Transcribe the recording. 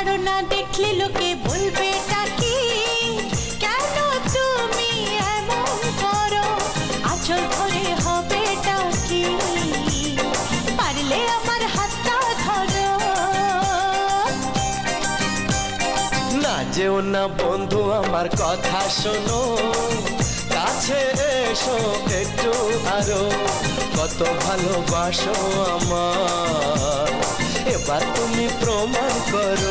ছাড়ো না, দেখলে লোকে বলবে কি, কেন তুমি এমন করো, আঁচল ধরে হবে কি, পারলে আমার হাতটা ধরো। না যেও না বন্ধু, আমার কথা শোনো, কাছে এসো একটু আরো, কত ভালোবাসো আমার, এবার তুমি প্রমাণ করো।